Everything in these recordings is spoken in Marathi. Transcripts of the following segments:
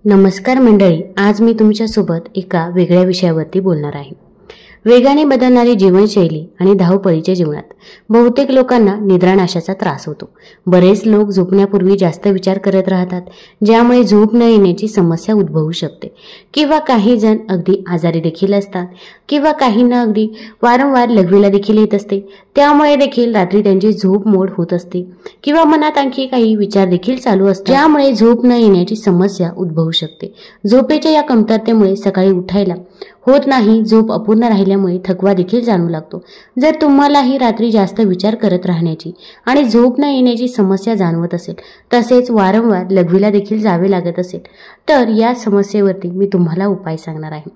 नमस्कार मंडळी, आज मी तुमच्यासोबत एका वेगळ्या विषयावरती बोलणार आहे. वेगाने बदलणारी जीवनशैली आणि धावपळीच्या जीवनात बहुतेक लोकांना निद्रानाशाचा त्रास होतो. बरेच लोक झोपण्यापूर्वी जास्त विचार करत राहतात, ज्यामुळे झोप न येण्याची समस्या उद्भवू शकते. किंवा काही जण अगदी आजारी देखील असतात, किंवा काहींना अगदी वारंवार लघवीला देखील येत असते. त्यामुळे देखील रात्री त्यांची झोप मोड होत असते, किंवा मनात आणखी काही विचार देखील चालू असतात, ज्यामुळे झोप न येण्याची समस्या उद्भवू शकते. झोपेच्या या कमतरतेमुळे सकाळी उठायला होत नाही. झोप अपूर्ण राहिल्यामुळे थकवा देखील जाणवू लागतो. जर तुम्हालाही रात्री जास्त विचार करत राहण्याची आणि झोप न येण्याची समस्या जाणवत असेल, तसेच वारंवार लघवीला देखील जावे लागत असेल, तर या समस्येवरती मी तुम्हाला उपाय सांगणार आहे.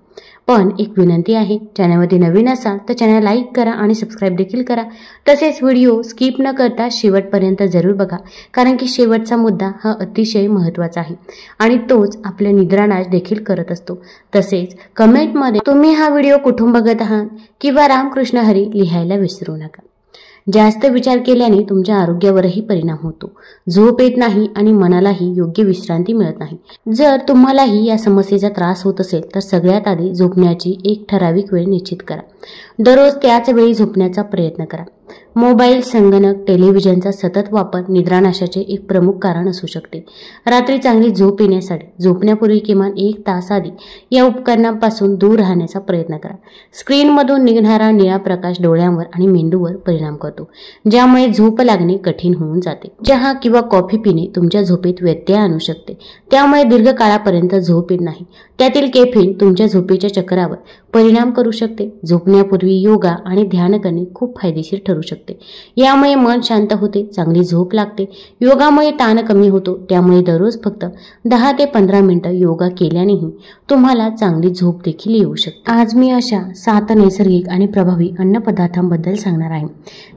पण एक विनंती आहे, चॅनलमध्ये नवीन असाल तर चॅनल लाईक करा आणि सबस्क्राईब देखील करा. तसेच व्हिडिओ स्किप न करता शेवटपर्यंत जरूर बघा, कारण की शेवटचा मुद्दा हा अतिशय महत्त्वाचा आहे आणि तोच आपल्या निद्रानाश देखील करत असतो. तसेच कमेंटमध्ये तुम्ही हा व्हिडिओ कुठून बघत आहात किंवा रामकृष्ण हरी लिहायला विसरू नका. जास्त विचार केल्याने तुमच्या आरोग्यावरही परिणाम होतो. झोप येत नाही आणि मनालाही योग्य विश्रांती मिळत नाही. जर तुम्हालाही या समस्येचा त्रास होत असेल तर सगळ्यात आधी झोपण्याची एक ठराविक वेळ निश्चित करा. दररोज त्याच वेळी झोपण्याचा प्रयत्न करा. मोबाईल, संगणक, टेलिव्हिजनचा सतत वापर निद्रानाशाचे एक प्रमुख कारण असू शकते. रात्री चांगली झोप येण्यासाठी झोपण्यापूर्वी किमान 1 तास आधी या उपकरणांपासून दूर राहण्याचा प्रयत्न करा. स्क्रीनमधून निघणारा निळा प्रकाश डोळ्यांवर आणि मेंदूवर परिणाम करतो, ज्यामुळे झोप लागणे कठीण होऊन जाते. चहा किंवा कॉफी पिणे तुमच्या झोपेत व्यत्यय आणू शकते, त्यामुळे दीर्घकाळापर्यंत झोप येत नाही. त्यातील कॅफीन तुमच्या झोपेच्या चक्रावर परिणाम करू शकते. झोपण्यापूर्वी योगा आणि ध्यान करणे खूप फायदेशीर ठरू शकते. यामुळे मन शांत होते, चांगली झोप लागते. योगामुळे ताण कमी होतो, त्यामुळे दररोज फक्त 10 ते 15 मिनिटं योगा केल्यानेही तुम्हाला चांगली झोप देखील येऊ शकते. आज मी अशा 7 नैसर्गिक आणि प्रभावी अन्नपदार्थांबद्दल सांगणार आहे,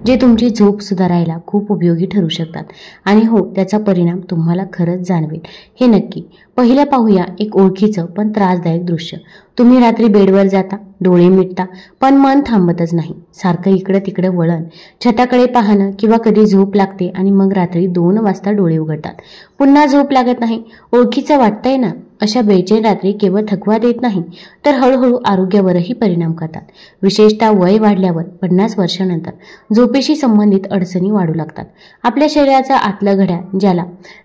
जे तुमची झोप सुधारायला खूप उपयोगी ठरू शकतात. आणि हो, त्याचा परिणाम तुम्हाला खरंच जाणवेल हे नक्की. पहिलं पाहूया एक ओळखीचं पण त्रासदायक दृश्य. तुम्ही रात्री बेडवर जाता, डोळे मिटता, पण मन थांबतच नाही. सारखं इकडं तिकडं वळण, छताकडे पाहणं, किंवा कधी झोप लागते आणि मग रात्री 2 वाजता डोळे उघडतात. पुन्हा झोप लागत नाही. ओळखीचं वाटतंय ना? अशा बेचैन रात्री केवळ थकवा देत नाही, तर हळूहळू आरोग्यावरही परिणाम करतात. विशेषतः वय वाढल्यावर 50 वर्षानंतर झोपेशी संबंधित अडचणी वाढू लागतात. आपल्या शरीराचा आतलं घड्याळ, ज्याला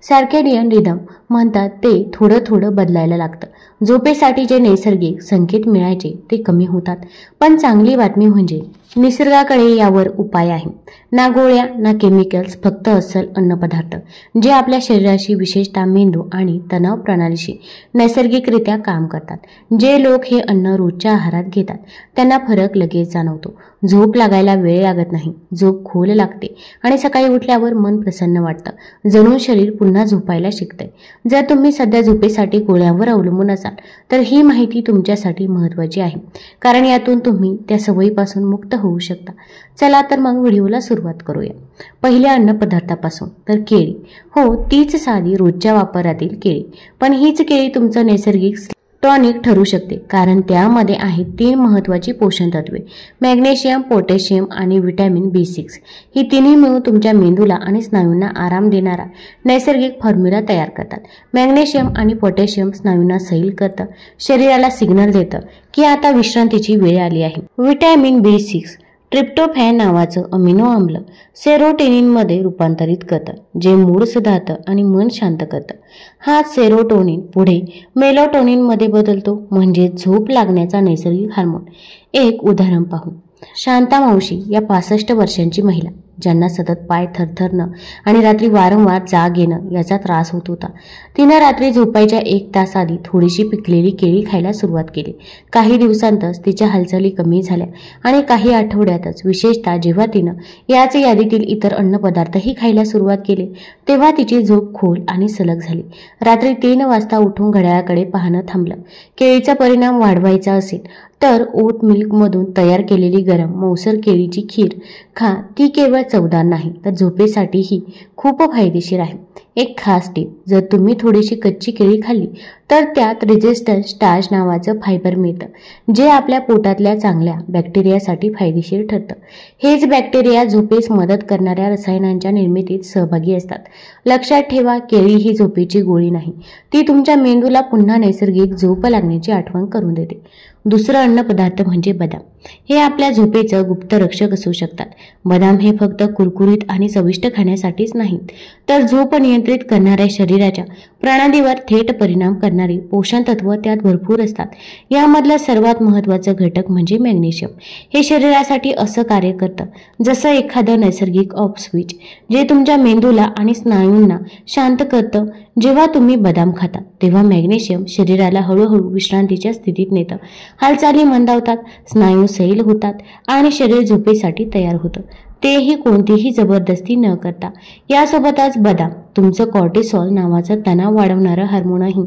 सर्केडियन रिदम म्हणतात, ते थोडं थोडं बदलायला लागतं. झोपेसाठी जे नैसर्गिक संकेत मिळायचे ते कमी होतात. पण चांगली बातमी म्हणजे निसर्गाकडे यावर उपाय आहे. ना गोळ्या, ना केमिकल्स, फक्त अस्सल अन्नपदार्थ, जे आपल्या शरीराशी, विशेषतः मेंदू आणि तणाव प्रणालीशी नैसर्गिकरित्या काम करतात. जे लोक हे अन्न रोजच्या आहारात घेतात त्यांना फरक लगेच जाणवतो. झोप लागायला वेळ लागत नाही, झोप खोल लागते आणि सकाळी उठल्यावर मन प्रसन्न वाटतं, जणू शरीर पुन्हा झोपायला शिकतंय. जर तुम्ही सध्या झोपेसाठी गोळ्यांवर अवलंबून असाल तर ही माहिती तुमच्यासाठी महत्त्वाची आहे, कारण यातून तुम्ही त्या सवयीपासून मुक्त होऊ शकता. चला तर मग व्हिडिओला सुरुवात करूया. पहिल्या अन्नपदार्थापासून तर केळी. हो, तीच साधी रोजच्या वापरातील केळी, पण हीच केळी तुमचं नैसर्गिक टॉनिक ठरू शकते, कारण त्यामध्ये आहेत 3 महत्त्वाची पोषण तत्वे: मॅग्नेशियम, पोटॅशियम आणि व्हिटॅमिन B6. ही तिन्ही मिळून तुमच्या मेंदूला आणि स्नायूंना आराम देणारा नैसर्गिक फॉर्म्युला तयार करतात. मॅग्नेशियम आणि पोटॅशियम स्नायूंना सैल करतं, शरीराला सिग्नल देतं की आता विश्रांतीची वेळ आली आहे. व्हिटॅमिन B6 ट्रिप्टोफॅन नावाचं अमिनो आम्ल सेरोटोनिनमध्ये रूपांतरित करतं, जे मूड सुधारतं आणि मन शांत करतं. हा सेरोटोनिन पुढे मेलाटोनिनमध्ये बदलतो, म्हणजे झोप लागण्याचा नैसर्गिक हार्मोन. एक उदाहरण पाहू. शांता मावशी या 65 वर्षांची महिला, ज्यांना सतत पाय थरथरणं आणि रात्री वारंवार जाग येणं याचा त्रास होत होता. तिनं रात्री झोपायच्या 1 तास आधी थोडीशी पिकलेली केळी खायला सुरुवात केली. काही दिवसांतच तिच्या हालचाली कमी झाल्या आणि काही आठवड्यातच, विशेषतः जेव्हा तिनं याच यादीतील इतर अन्नपदार्थही खायला सुरुवात केली, तेव्हा तिची झोप खोल आणि सलग झाली. रात्री 3 वाजता उठून घड्याळाकडे पाहणं थांबलं. केळीचा परिणाम वाढवायचा असेल तर ओट मिल्कमधून तयार केलेली गरम मौसर केळीची खीर खा. ती केवळ चवदार नाही तर झोपेसाठीही खूप फायदेशीर आहे. एक खास टीप, जर तुम्ही थोडीशी कच्ची केळी खाल्ली तर त्यात रेझिस्टन्स स्टार्च नावाचं फायबर मिळतं, जे आपल्या पोटातल्या चांगल्या बॅक्टेरियासाठी फायदेशीर ठरतं. हेच बॅक्टेरिया झोपेस मदत करणाऱ्या रसायनांच्या निर्मितीत सहभागी असतात. लक्षात ठेवा, केळी ही झोपेची गोळी नाही, ती तुमच्या मेंदूला पुन्हा नैसर्गिक झोप लागण्याची आठवण करून देते. दुसरं अन्न पदार्थ म्हणजे बदाम. हे आपल्या झोपेचं गुप्त रक्षक असू शकतात. बदाम हे फक्त कुरकुरीत आणि चविष्ट खाण्यासाठीच नाहीत, तर झोप नियंत्रित करणाऱ्या शरीराच्या प्रणालीवर थेट परिणाम करणारी पोषण तत्व त्यात भरपूर असतात. यामधलं सर्वात महत्त्वाचं घटक म्हणजे मॅग्नेशियम. हे शरीरासाठी असं कार्य करतं जसं एखादं नैसर्गिक ऑफ स्विच, जे तुमच्या मेंदूला आणि स्नायूंना शांत करतं. जेव्हा तुम्ही बदाम खाता तेव्हा मॅग्नेशियम शरीराला हळूहळू विश्रांतीच्या स्थितीत नेतं. हालचाली मंदावतात, स्नायू सैल होतात आणि शरीर झोपेसाठी तयार होतं, तेही कोणतीही जबरदस्ती न करता. यासोबतच बदाम तुमचं कॉर्टिसॉल नावाचं तणाव वाढवणारं हार्मोनही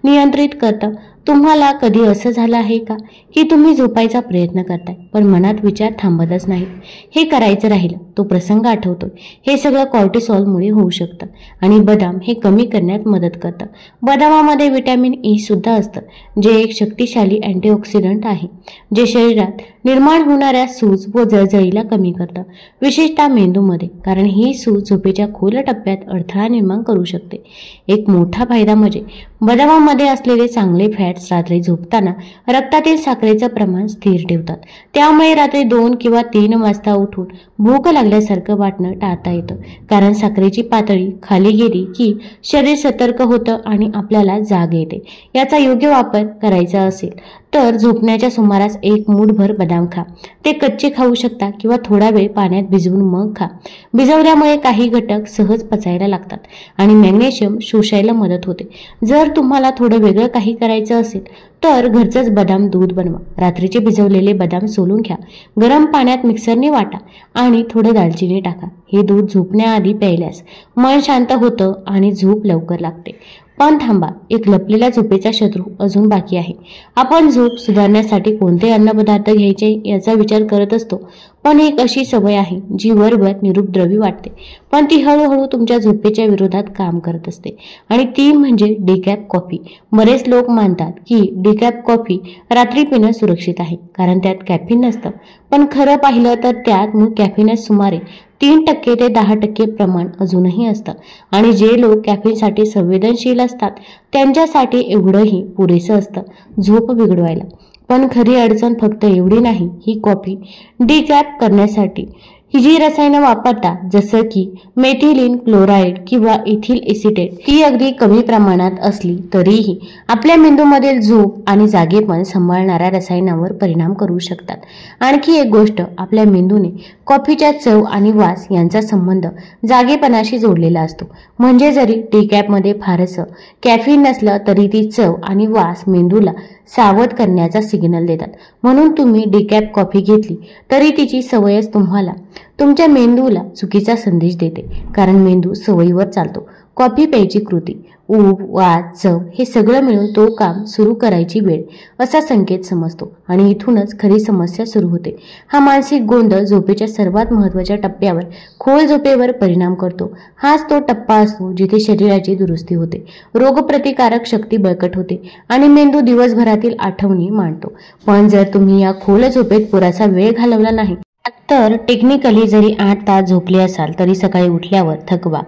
नियंत्रित करतं. तुम्हाला कधी असं झालं आहे का की तुम्ही झोपायचा प्रयत्न करताय पण मनात विचार थांबतच नाहीत? हे करायचं राहिलं तो प्रसंग आठवतोय. हे सगळं कॉर्टिसॉलमुळे होऊ शकतं आणि बदाम हे कमी करण्यात मदत करतं. बदामामध्ये व्हिटॅमिन ई सुद्धा असतं, जे एक शक्तिशाली अँटीऑक्सिडंट आहे, जे शरीरात निर्माण होणाऱ्या सूज व जळजळीला कमी करतं, विशेषतः मेंदूमध्ये, कारण ही सूज झोपेच्या खोल टप्प्यात अडथळा निर्माण करू शकते. एक मोठा फायदा म्हणजे बदामामध्ये असलेले चांगले फॅट्स रात्री झोपताना रक्तातील साखरेचं प्रमाण स्थिर ठेवतात. त्यामुळे रात्री 2 किंवा 3 वाजता उठून भूक लागल्यासारखं वाटणं टाळता येतं, कारण साखरेची पातळी खाली गेली की शरीर सतर्क होतं आणि आपल्याला जाग येते. याचा योग्य वापर करायचा असेल तर झोपण्याच्या सुमारास 1 मूठभर बदाम खा. ते कच्चे खाऊ शकता किंवा थोडा वेळ पाण्यात भिजवून मग खा. भिजवल्यामुळे काही घटक सहज पचायला लागतात आणि मॅग्नेशियम शोषायला मदत होते. जर तुम्हाला थोडं वेगळं काही करायचं असेल तर घरचंच बदाम दूध बनवा. रात्रीचे भिजवलेले बदाम सोलून घ्या, गरम पाण्यात मिक्सरने वाटा आणि थोडं दालचिनी टाका. हे दूध झोपण्याआधी प्यायल्यास मन शांत होतं आणि झोप लवकर लागते. पण थांबा, एक लपलेला झोपेचा शत्रू अजून बाकी आहे. आपण झोप सुधारण्यासाठी कोणते अन्नपदार्थ घ्यायचे याचा विचार करत असतो, पण एक अशी सवय आहे जी वरवर निरुपद्रवी वाटते, पण ती हळूहळू तुमच्या झोपेच्या विरोधात काम करत असते, आणि ती म्हणजे डिकॅफ कॉफी. बरेच लोक मानतात की डिकॅफ कॉफी रात्री पिणं सुरक्षित आहे कारण त्यात कॅफीन नसतं, पण खरं पाहिलं तर त्यात मूळ कॅफीनच सुमारे 3% ते 10% प्रमाण अजूनही असतं, आणि जे लोक कॅफीनसाठी संवेदनशील असतात त्यांच्यासाठी एवढंही पुरेसं असतं झोप बिघडवायला. पण खरी अडचण फक्त एवढी नाही. ही कॉफी डिकॅफ करण्यासाठी ही जी रसायनं वापरतात जसं की मेथिलीन क्लोराईड किंवा इथिल एसिटेट, ती अगदी कमी प्रमाणात असली तरीही आपल्या मेंदूमधील झोप आणि जागेपण सांभाळणाऱ्या रसायनांवर परिणाम करू शकतात. आणखी एक गोष्ट, आपल्या मेंदूने कॉफीच्या चव आणि वास यांचा संबंध जागेपणाशी जोडलेला असतो. म्हणजे जरी डिकॅफमध्ये फारसं कॅफीन नसलं तरी ती चव आणि वास मेंदूला सावध करण्याचा सिग्नल देतात. म्हणून तुम्ही डिकॅफ कॉफी घेतली तरी तिची सवयच तुम्हाला तुमच्या मेंदूला चुकीचा संदेश देते, कारण मेंदू सवयीवर चालतो. कॉफी प्यायची कृती, ऊब, वास, चव हे सगळं मिळून तो काम सुरू करायची वेळ असा संकेत समजतो, आणि इथूनच खरी समस्या सुरू होते. हा मानसिक गोंधळ झोपेच्या सर्वात महत्त्वाच्या टप्प्यावर, खोल झोपेवर परिणाम करतो. हाच तो टप्पा असतो जिथे शरीराची दुरुस्ती होते, रोगप्रतिकारक शक्ती बळकट होते आणि मेंदू दिवसभरातील आठवणी मांडतो. पण जर तुम्ही या खोल झोपेत पुरेसा वेळ घालवला नाही तर टेक्निकली जरी 8 तास झोपले असाल तरी सकाळी उठल्यावर थकवा,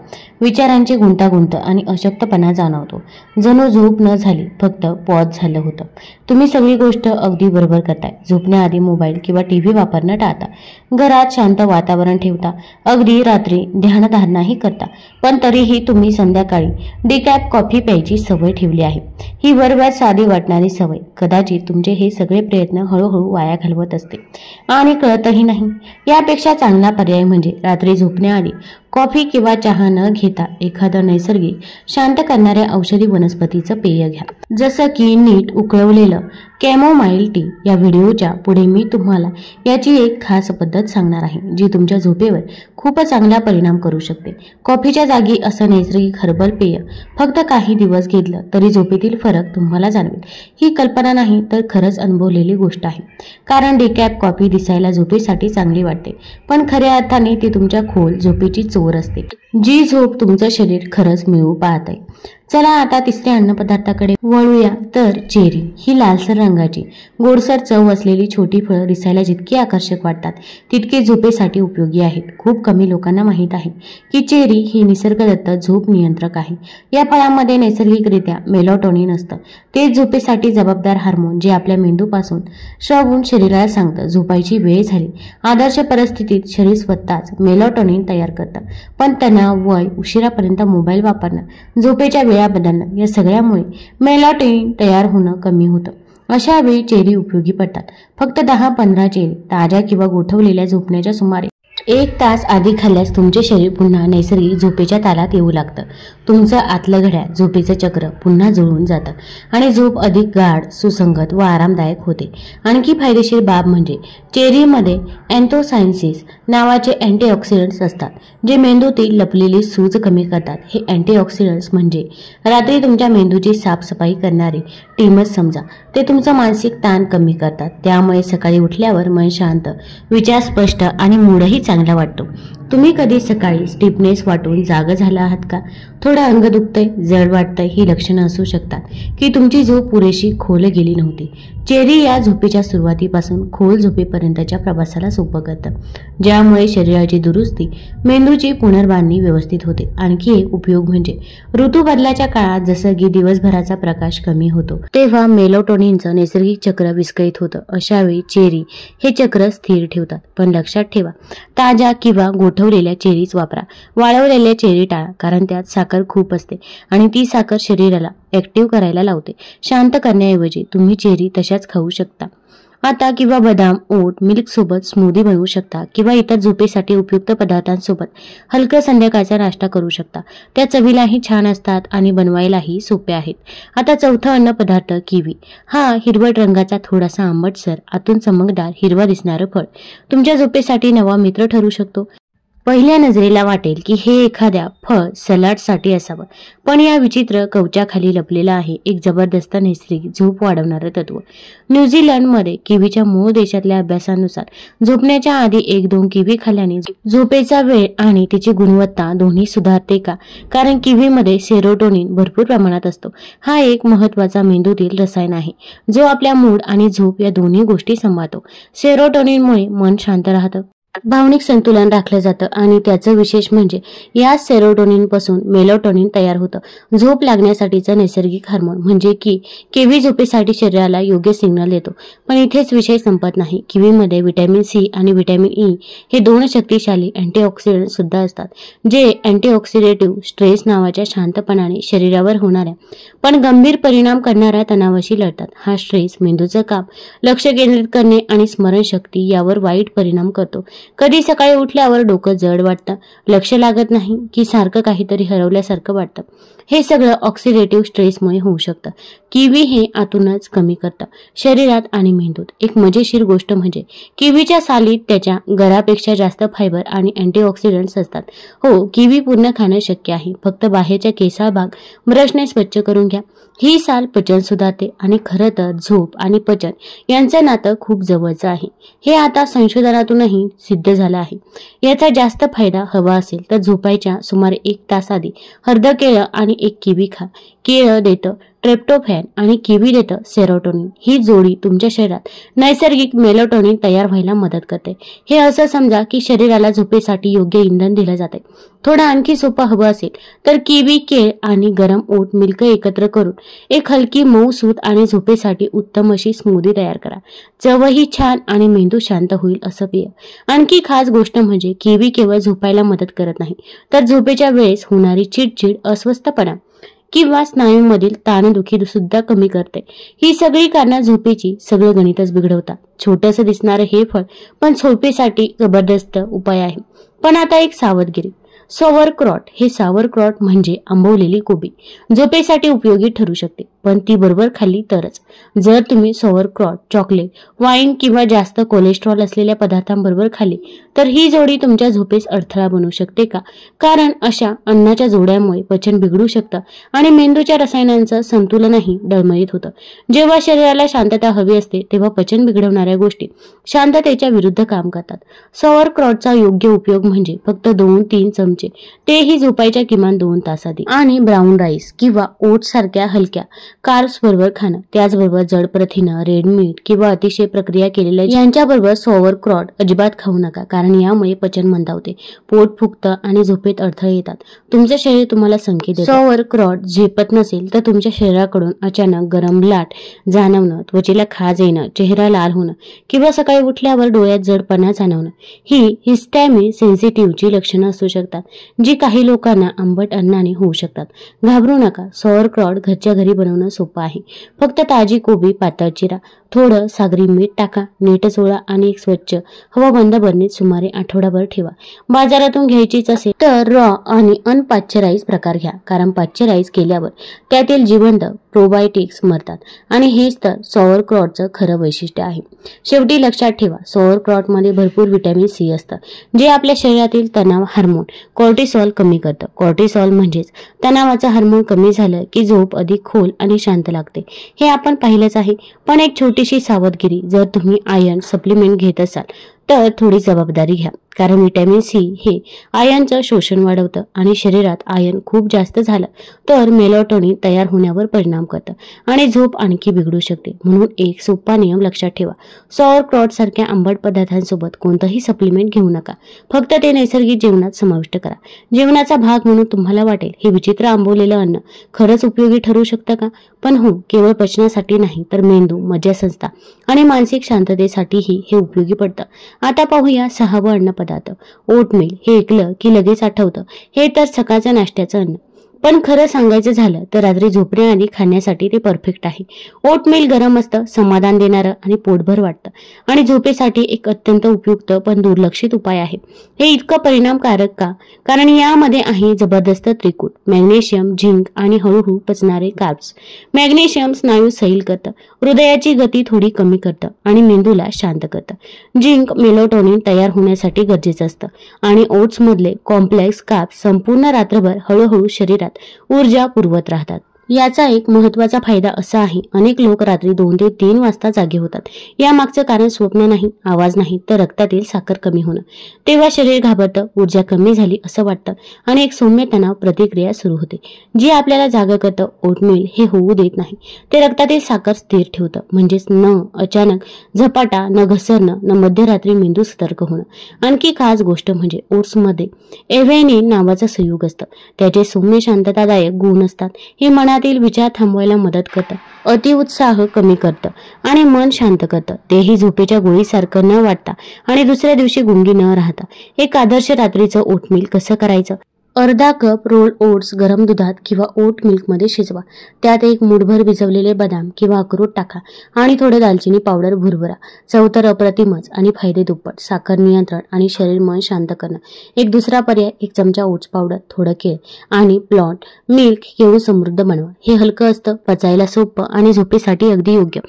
विचारांची गुंतागुंत आणि अशक्तपणा जाणवतो. जणू झोप न झाली, फक्त पॉज झालं होतं. तुम्ही सगळी गोष्ट अगदी बरोबर करताय. झोपण्याआधी मोबाईल किंवा टीव्ही वापरणं टाळता, घरात शांत वातावरण ठेवता, अगदी रात्री ध्यानधारणाही करता, पण तरीही तुम्ही संध्याकाळी डिकॅफ कॉफी प्यायची सवय ठेवली आहे. ही वरवर साधी वाटणारी सवय कदाचित तुमचे हे सगळे प्रयत्न हळूहळू वाया घालवत असते आणि कळतही नाही. यापेक्षा चांगला पर्याय म्हणजे रात्री झोपण्याआधी कॉफी किंवा चहा न घेता एखादं नैसर्गिक शांत करणाऱ्या औषधी वनस्पतीचं पेय घ्या, जसं की नीट उकळवलेलं कॅमोमाईल टी. या व्हिडिओच्या पुढे मी तुम्हाला याची एक खास पद्धत सांगणार आहे जी तुमच्या झोपेवर खूप चांगला परिणाम करू शकते. कॉफीच्या जागी असं नैसर्गिक हर्बल पेय फक्त काही दिवस घेतलं तरी झोपेतील फरक तुम्हाला जाणवेल. ही कल्पना नाही तर खरंच अनुभवलेली गोष्ट आहे, कारण डिकॅफ कॉफी दिसायला झोपेसाठी चांगली वाटते, पण खऱ्या अर्थाने ती तुमच्या खोल झोपेची चोर असते. जी झोप तुमचं शरीर खरंच मिळवू पाहत आहे. चला आता तिसऱ्या अन्नपदार्थाकडे वळूया. तर चेरी ही लालसर रंगाची गोडसर चव असलेली छोटी फळं दिसायला जितकी आकर्षक वाटतात तितके झोपेसाठी उपयोगी आहेत. खूप कमी लोकांना माहीत आहे की चेरी ही निसर्गदत्त झोप नियंत्रक आहे. या फळामध्ये नैसर्गिकरित्या मेलाटोनिन असतं. ते झोपेसाठी जबाबदार हार्मोन जे आपल्या मेंदूपासून स्रवून शरीराला सांगतं झोपायची वेळ झाली. आदर्श परिस्थितीत शरीर स्वतःच मेलाटोनिन तयार करतं. पण तणाव, वय, उशिरापर्यंत मोबाईल वापरणं, झोपेच्या वेळा बदलणं या सगळ्यामुळे मेलाटोनिन तयार होणं कमी होतं. अशा वेळी चेरी उपयोगी पडतात. फक्त 10-15 चेरी ताज्या किंवा गोठवलेल्या झोपण्याच्या सुमारे 1 तास आधी खाल्ल्यास तुमचे शरीर पुन्हा नैसर्गिक झोपेच्या तालात येऊ लागतं. तुमचं आतलं घड्याळ झोपेचं चक्र पुन्हा जुळून जातं आणि झोप अधिक गाढ, सुसंगत व आरामदायक होते. आणखी फायदेशीर बाब म्हणजे चेरीमध्ये अँथोसायनिन्स नावाचे अँटीऑक्सिडंट्स असतात जे मेंदूतील लपलेली सूज कमी करतात. हे अँटीऑक्सिडंट्स म्हणजे रात्री तुमच्या मेंदूची साफसफाई करणारे टीमच समजा. ते तुमचं मानसिक ताण कमी करतात. त्यामुळे सकाळी उठल्यावर मन शांत, विचार स्पष्ट आणि मूडही चांगला वाटतो. तुम्ही कधी सकाळी स्टिफनेस वाटून जाग झाला आहात का? थोडं अंग दुखतंय, जड वाटतंय ही लक्षणं असू शकतात की तुमची झोप पुरेशी खोल गेली नव्हती. चेरी या झोपेच्या सुरुवातीपासून खोल झोपेपर्यंतच्या प्रवासाला सोपं करतं, ज्यामुळे शरीराची दुरुस्ती, मेंदूची पुनर्बांधणी व्यवस्थित होते. आणखी एक उपयोग म्हणजे ऋतू बदलाच्या काळात जसं की दिवसभराचा प्रकाश कमी होतो तेव्हा मेलाटोनिनचं नैसर्गिक चक्र विस्कळीत होतं. अशावेळी चेरी हे चक्र स्थिर ठेवतात. पण लक्षात ठेवा, ताज्या किंवा गोठवलेल्या चेरीच वापरा. वाळवलेल्या चेरी टाळा, कारण त्यात साखर खूप असते आणि ती साखर शरीराला ऍक्टिव्ह करायला लावते. शांत करण्याऐवजी तुम्ही चेरी तशाच खाऊ शकता. आता किंवा बदाम, ओट, मिल्क सोबत स्मूदी बनवू शकता किंवा इतर झोपेसाठी उपयुक्त पदार्थांसोबत हलका संध्याकाळचा नाश्ता करू शकता. त्या चवीलाही छान असतात आणि बनवायलाही सोपे आहेत. आता चौथा अन्न पदार्थ किवी. हा हिरवट रंगाचा थोडासा आंबटसर, आतून चमकदार हिरवा दिसणारं फळ तुमच्या झोपेसाठी नवा मित्र ठरू शकतो. पहिल्या नजरेला वाटेल की हे एखाद्या फळ सलाडसाठी असावं, पण या विचित्र कवचाखाली लपलेलं आहे एक जबरदस्त नैसर्गिक झोप वाढवणारं तत्व. न्यूझीलंडमध्ये किवीच्या मूळ देशातल्या अभ्यासानुसार झोपण्याच्या आधी 1-2 किवी खाल्ल्याने झोपेचा वेळ आणि तिची गुणवत्ता दोन्ही सुधारते का? कारण किवीमध्ये सेरोटोनिन भरपूर प्रमाणात असतो. हा एक महत्त्वाचा मेंदूतील रसायन आहे जो आपल्या मूड आणि झोप या दोन्ही गोष्टी सांभाळतो. सेरोटोनिनमुळे मन शांत राहतं, भावनिक संतुलन राखलं जातं आणि त्याचं विशेष म्हणजे या सेरोटोनिन पासून मेलाटोनिन तयार होतं, झोप लागण्यासाठीचं नैसर्गिक हार्मोन. म्हणजे की किवी झोपेसाठी शरीराला योग्य सिग्नल देतो. पण इथेच विषय संपत नाही. किवीमध्ये व्हिटॅमिन सी आणि व्हिटॅमिन ई हे 2 शक्तिशाली अँटीऑक्सिडंट सुद्धा असतात जे अँटीऑक्सिडेटिव्ह स्ट्रेस नावाच्या शांतपणाने शरीरावर होणाऱ्या पण गंभीर परिणाम करणाऱ्या तणावाशी लढतात. हा स्ट्रेस मेंदूचं काम, लक्ष केंद्रित करणे आणि स्मरणशक्ती यावर वाईट परिणाम करतो. कधी सकाळी उठल्यावर डोकं जड वाटतं, लक्ष लागत नाही की सारखं काहीतरी हरवल्यासारखं वाटतं. हे सगळं ऑक्सिडेटिव्ह स्ट्रेसमुळे होऊ शकतं. किवी हे आतूनच कमी करतं, शरीरात आणि मेंदूत. एक मजेशीर गोष्ट म्हणजे किवीच्या सालीत त्याच्या गरापेक्षा जास्त फायबर आणि अँटीऑक्सिडंट्स असतात. हो, किवी पूर्ण खाणं शक्य आहे, फक्त बाहेरच्या केसाळ भाग ब्रशने स्वच्छ करून घ्या. ही साल पचन सुधारते आणि खरं तर झोप आणि पचन यांचं नातं खूप जवळचं आहे. हे आता संशोधनातूनही सिद्ध झालं आहे. याचा जास्त फायदा हवा असेल तर झोपायच्या सुमारे 1 तास आधी हळद केळं आणि 1 किवी खा. केळं देतं ट्रेप्टोफॅन आणि किवी देतं सेरोटोनिन. ही जोडी तुमच्या शरीरात नैसर्गिक मेलाटोनिन तयार व्हायला मदत करते. हे असं समजा की शरीराला झोपेसाठी योग्य इंधन दिलं जाते. थोडं आणखी सोपं हवं असेल तर किवी, केळ आणि गरम ओट मिल्क एकत्र करून एक हलकी मऊ सूत आणि झोपेसाठी उत्तम अशी स्मूदी तयार करा. चवही छान आणि मेंदू शांत होईल असं पेय. आणखी खास गोष्ट म्हणजे किवी केवळ झोपायला मदत करत नाही तर झोपेच्या वेळेस होणारी चिडचिड, अस्वस्थपणा किंवा स्नायूंमधील ताणदुखी सुद्धा कमी करते. ही सगळी कारणं झोपेची सगळं गणितच बिघडवतात. छोटंसं दिसणारं हे फळ पण झोपेसाठी जबरदस्त उपाय आहे. पण आता एक सावधगिरी. सॉवरक्रॉट. हे सॉवरक्रॉट म्हणजे आंबवलेली कोबी झोपेसाठी उपयोगी ठरू शकते. पण ती बरोबर खाल्ली तरच. जर तुम्ही सॉवरक्रॉट, चॉकलेट, वाईन किंवा जास्त कोलेस्ट्रॉल असलेल्या पदार्थांबरोबर खाल्ली तर ही जोडी तुमच्या झोपेस अडथळा बनवू शकते का? कारण अशा अन्नाच्या जोड्यामुळे पचन बिघडू शकतं आणि मेंदूच्या रसायनांचं संतुलनही डळमळीत होतं. जेव्हा शरीराला शांतता हवी असते तेव्हा पचन बिघडवणाऱ्या गोष्टी शांततेच्या विरुद्ध काम करतात. सॉवरक्रॉटचा योग्य उपयोग म्हणजे फक्त 2-3 चमचे, तेही झोपायच्या किमान 2 तास आधी. आणि ब्राऊन राईस किंवा ओट्स सारख्या हलक्या कार्ब्स बरोबर खाणं, त्याचबरोबर जड प्रथिनं, रेड मीट किंवा अतिशय प्रक्रिया केलेल्या यांच्याबरोबर सॉवरक्रॉट अजिबात खाऊ नका, कारण यामुळे पचन मंदावते, पोट फुगतं आणि झोपेत अडथळे येतात. तुमचं शरीर तुम्हाला संकेत देतं. सॉवरक्रॉट झेपत नसेल तर तुमच्या शरीराकडून अचानक गरम लाट जाणवणं, त्वचेला खाज येणं, चेहरा लाल होणं किंवा सकाळी उठल्यावर डोळ्यात जडपणा जाणवणं ही हिस्टॅमिन सेन्सिटिव्हची लक्षणं असू शकतात, जी काही लोकांना आंबट अन्नाने होऊ शकतात. घाबरू नका, सॉवरक्रॉट घरच्या घरी बनवणं सोपं आहे. फक्त ताजी कोबी पातळ चिरा, थोडं सागरी मीठ टाका, नीट चोळा आणि एक स्वच्छ हवाबंद बरणीत सुमारे आठवडाभर ठेवा. बाजारातून घ्यायचीच असेल तर रॉ आणि अनपाश्चराइज प्रकार घ्या, कारण पाश्चराइज केल्यावर त्यातील जिवंत प्रोबायोटिक्स मरतात आणि हेच तर सॉवरक्रॉटचं खरं वैशिष्ट्य आहे. शेवटी लक्षात ठेवा, सॉवरक्रॉटमध्ये भरपूर व्हिटॅमिन सी असतं, जे आपल्या शरीरातील तणाव हार्मोन कॉर्टिसॉल कमी करतं. कॉर्टिसॉल म्हणजेच तणावाचं हार्मोन कमी झालं की झोप अधिक खोल आणि शांत लागते, हे आपण पाहिलंच आहे. पण एक छोटीशी सावधगिरी, जर तुम्ही आयर्न सप्लिमेंट घेत असाल तर थोडी जबाबदारी घ्या, कारण व्हिटॅमिन सी हे आयर्नचं शोषण वाढवतं आणि शरीरात आयर्न खूप जास्त झालं तर मेलाटोनिन तयार होण्यावर परिणाम करतं आणि झोप आणखी बिघडू शकते. म्हणून एक सोपा नियम लक्षात ठेवा, सॉवरक्रॉट सारख्या आंबट पदार्थांसोबत कोणतंही सप्लिमेंट घेऊ नका, फक्त ते नैसर्गिक जेवणात समाविष्ट करा. जेवणाचा भाग म्हणून तुम्हाला वाटेल हे विचित्र आंबवलेलं अन्न खरंच उपयोगी ठरू शकतं का? पण हो, केवळ पचनासाठी नाही तर मेंदू, मज्जासंस्था आणि मानसिक शांततेसाठीही हे उपयोगी पडतं. आता पाहूया 6वं अन्न पदार्थ, ओटमील. हे ऐकलं की लगेच आठवतं, हे तर सकाळच्या नाश्त्याचं अन्न. पण खरं सांगायचं झालं तर रात्री झोपण्याआधी खाण्यासाठी ते परफेक्ट आहे. ओटमील गरम असतं, समाधान देणारं आणि पोटभर वाटतं आणि झोपेसाठी एक अत्यंत उपयुक्त पण दुर्लक्षित उपाय आहे. हे इतकं परिणामकारक का? कारण यामध्ये आहे जबरदस्त त्रिकूट, मॅग्नेशियम, झिंक आणि हळूहळू पचणारे कार्ब्स. मॅग्नेशियम स्नायू सैल करतं, हृदयाची गती थोडी कमी करतं आणि मेंदूला शांत करतं. झिंक मेलाटोनिन तयार होण्यासाठी गरजेचं असतं आणि ओट्समधले कॉम्प्लेक्स कार्ब्स संपूर्ण रात्रभर हळूहळू शरीरात ऊर्जा पुरवत राहतात. याचा एक महत्त्वाचा फायदा असा आहे, अनेक लोक रात्री 2 ते 3 वाजता जागे होतात. यामागचं कारण स्वप्न नाही, आवाज नाही, तर रक्तातील साखर कमी होणं. तेव्हा शरीर घाबरतं, ऊर्जा कमी झाली असं वाटतं आणि एक सौम्य तणाव प्रतिक्रिया सुरू होते, जी आपल्याला जागं करतं. ओटमील हे होऊ देत नाही, ते रक्तातील साखर स्थिर ठेवतं, म्हणजेच न अचानक झपाटा, न घसरणं, न मध्यरात्री मेंदू सतर्क होणं. आणखी खास गोष्ट म्हणजे ओट्समध्ये एव्हेनिन नावाचं संयुग असतं, त्याचे सौम्य शांततादायक गुण असतात. हे मनातील विचार थांबवायला मदत करतं, अतिउत्साह कमी करतं आणि मन शांत करतं. तेही झोपेच्या गोळीसारखं न वाटता आणि दुसऱ्या दिवशी गुंगी न राहता. एक आदर्श रात्रीचं ओटमील कसं करायचं? अर्धा कप रोल्ड ओट्स गरम दुधात किंवा ओट मिल्कमध्ये शिजवा. त्यात एक मूठभर भिजवलेले बदाम किंवा अक्रोड टाका आणि थोडं दालचिनी पावडर भुरभरा. चव तर अप्रतिमच आणि फायदे दुप्पट. साखर नियंत्रण आणि शरीर मन शांत करणं. एक दुसरा पर्याय, 1 चमचा ओट्स पावडर, थोडं केळ आणि प्लॉट मिल्क घेऊन समृद्ध बनवा. हे हलकं असतं, पचायला सोपं आणि झोपेसाठी अगदी योग्य.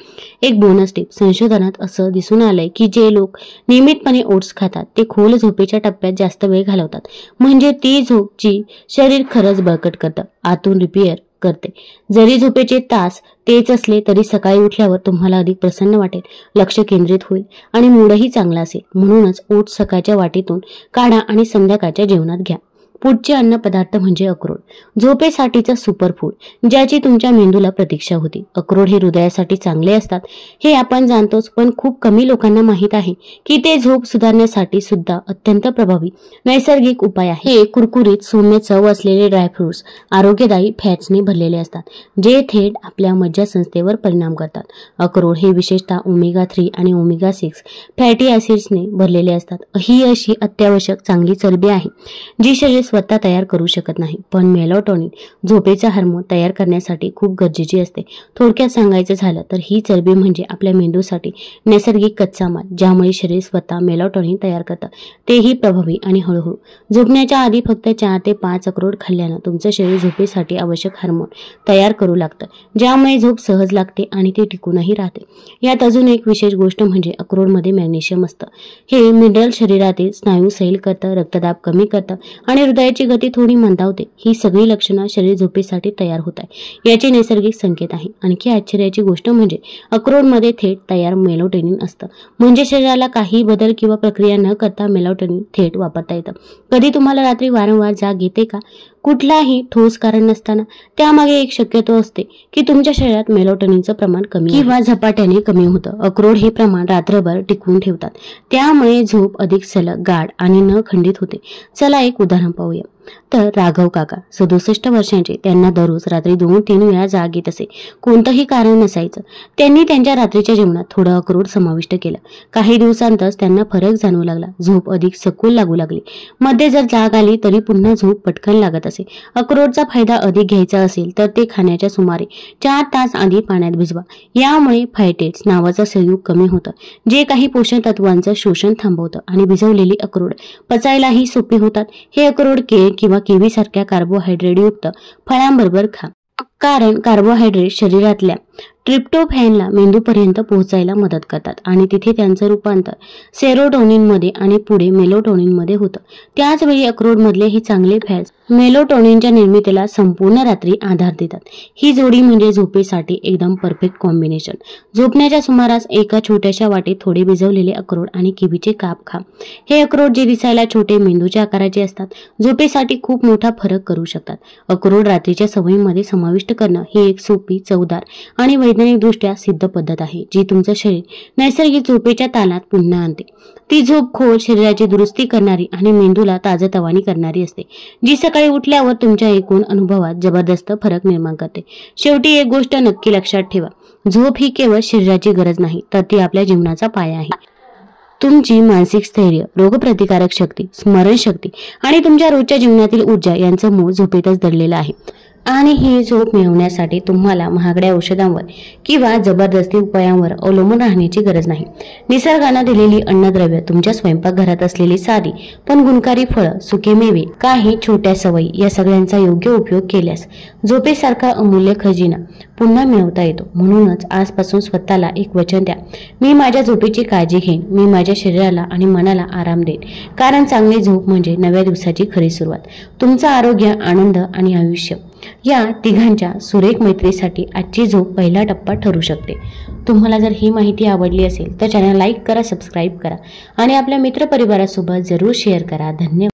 एक बोनस टिप, संशोधनात असं दिसून आलंय की जे लोक नियमितपणे ओट्स खातात ते खोल झोपेच्या टप्प्यात जास्त वेळ घालवतात, म्हणजे ती झोप ची शरीर खरंच बळकट करतं, आतून रिपेअर करते. जरी झोपेचे तास तेच असले तरी सकाळी उठल्यावर तुम्हाला अधिक प्रसन्न वाटेल, लक्ष केंद्रित होईल आणि मूडही चांगला असेल. म्हणूनच ओट्स सकाळच्या वाटीतून काढा आणि संध्याकाळच्या जेवणात घ्या. पुढचे अन्न पदार्थ म्हणजे अक्रोड, झोपेसाठीचं सुपरफूड, ज्याची तुमच्या मेंदूला प्रतीक्षा होती. अक्रोड हे हृदयासाठी चांगले असतात हे आपण जाणतोच, पण खूप कमी लोकांना माहीत आहे की ते झोप सुधारण्यासाठी सुद्धा अत्यंत प्रभावी नैसर्गिक उपाय आहे. हे कुरकुरीत सौम्य चव असलेले ड्रायफ्रुट्स आरोग्यदायी फॅट्सने भरलेले असतात, जे थेट आपल्या मज्जासंस्थेवर परिणाम करतात. अक्रोड हे विशेषतः ओमेगा 3 आणि ओमेगा 6 फॅटी ऍसिड्सने भरलेले असतात. ही अशी अत्यावश्यक चांगली चरबी आहे जी शरीर स्वतः तयार करू शकत नाही, पण मेलाटोनिन झोपेचा हार्मोन तयार करण्यासाठी खूप गरजेची असते. थोडक्यात सांगायचं झालं तर ही चरबी म्हणजे आपल्या मेंदूसाठी नैसर्गिक कच्चा माल, ज्यामुळे शरीर स्वतः मेलाटोनिन तयार करतं, तेही प्रभावी आणि हळूहळू. झोपण्याच्या आधी फक्त 4 ते 5 अक्रोड खाल्ल्यानं तुमचं शरीर झोपेसाठी आवश्यक हार्मोन तयार करू लागतं, ज्यामुळे झोप सहज लागते आणि ती टिकूनही राहते. यात अजून एक विशेष गोष्ट म्हणजे अक्रोडमध्ये मॅग्नेशियम असतं. हे मिनरल शरीरातील स्नायू सैल करतं, रक्तदाब कमी करतं आणि हृदयाची गती थोडी मंदावते. ही सगळी लक्षणं शरीर झोपेसाठी तयार होत आहे याचे नैसर्गिक संकेत आहे. आणखी आश्चर्याची गोष्ट म्हणजे अक्रोडमध्ये थेट तयार मेलाटोनिन असतं, म्हणजे शरीराला काही बदल किंवा प्रक्रिया न करता मेलाटोनिन थेट वापरता येतं. कधी तुम्हाला रात्री वारंवार जाग येते का? कुठलाही ठोस कारण नसताना. त्यामागे एक शक्यता असते की तुमच्या शरीरात मेलाटोनिनचं प्रमाण कमी किंवा झपाट्याने कमी होतं. अक्रोड हे प्रमाण रात्रभर टिकवून ठेवतात, त्यामुळे झोप अधिक सलग, गाढ आणि न खंडित होते. चला एक उदाहरण पाहूया. तर राघव काका 67 वर्षांचे, त्यांना दररोज रात्री 2-3 वेळा जाग येत असे. कोणतंही कारण नसायचं. त्यांनी त्यांच्या रात्रीच्या जेवणात थोडं अक्रोड समाविष्ट केलं. काही दिवसांतच त्यांना फरक जाणवू लागला. झोप अधिक सखोल लागू लागली. मध्ये जर जाग आली तरी पुन्हा झोप पटकन लागत असे. अक्रोडचा फायदा अधिक घ्यायचा असेल तर ते खाण्याच्या सुमारे 4 तास आधी पाण्यात भिजवा. यामुळे फायटेट्स नावाचं संयुग कमी होतं, जे काही पोषक तत्वांचं शोषण थांबवतं आणि भिजवलेली अक्रोड पचायलाही सोपी होतात. हे अक्रोड केळ किंवा किवी सारख्या कार्बोहायड्रेटयुक्त फळांबरोबर खा, कारण कार्बोहायड्रेट शरीरातल्या ट्रिप्टोफॅनला मेंदूपर्यंत पोहोचायला मदत करतात आणि तिथे त्यांचं रूपांतर सेरोटोनिनमध्ये आणि पुढे मेलाटोनिनमध्ये होतं. त्याचवेळी अक्रोडमधले हे चांगले फॅट्स मेलाटोनिनच्या निर्मितीला संपूर्ण रात्री आधार देतात. ही जोडी म्हणजे झोपेसाठी एकदम परफेक्ट कॉम्बिनेशन. झोपण्याच्या सुमारास एका छोट्याशा वाटीत थोडे भिजवलेले अक्रोड आणि किवीचे काप खा. हे अक्रोड जे दिसायला छोटे, मेंदूच्या आकाराचे असतात, झोपेसाठी खूप मोठा फरक करू शकतात. अक्रोड रात्रीच्या सवयीमध्ये समाविष्ट करणं ही एक सोपी, चवदार आणि वैज्ञानिकदृष्ट्या सिद्ध पद्धत आहे, जी तुमचं शरीर नैसर्गिक झोपेच्या तालात पुन्हा आणते. ती झोप खोल, शरीराची दुरुस्ती करणारी आणि मेंदूला ताजतवानी करणारी असते, जी सकाळी उठल्यावर तुमच्या एकूण अनुभवात जबरदस्त फरक निर्माण करते. शेवटी एक गोष्ट नक्की लक्षात ठेवा, झोप ही केवळ शरीराची गरज नाही, तर ती आपल्या जीवनाचा पाया आहे. तुमची मानसिक स्थैर्य, रोगप्रतिकारक शक्ती, स्मरणशक्ती आणि तुमच्या रोजच्या जीवनातील ऊर्जा यांचं मूळ झोपेतच दडलेलं आहे. आणि ही झोप मिळवण्यासाठी तुम्हाला महागड्या औषधांवर किंवा जबरदस्ती उपायांवर अवलंबून राहण्याची गरज नाही. निसर्गानं दिलेली अन्नद्रव्य, तुमच्या स्वयंपाकघरात असलेली साधी पण गुणकारी फळं, सुके मेवे, काही छोट्या सवयी, या सगळ्यांचा योग्य उपयोग केल्यास झोपेसारखा अमूल्य खजिना पुन्हा मिळवता येतो. म्हणूनच आजपासून स्वतःला एक वचन द्या, मी माझ्या झोपेची काळजी घेईन, मी माझ्या शरीराला आणि मनाला आराम देईन, कारण चांगली झोप म्हणजे नव्या दिवसाची खरी सुरुवात. तुमचं आरोग्य, आनंद आणि आयुष्य या तिघांच्या सुरेख मैत्रीसाठी आजची झोप पहिला टप्पा ठरू शकते. तुम्हाला जर ही माहिती आवडली असेल तर चॅनल लाईक करा, सबस्क्राईब करा आणि आपल्या मित्रपरिवारासोबत जरूर शेअर करा. धन्यवाद.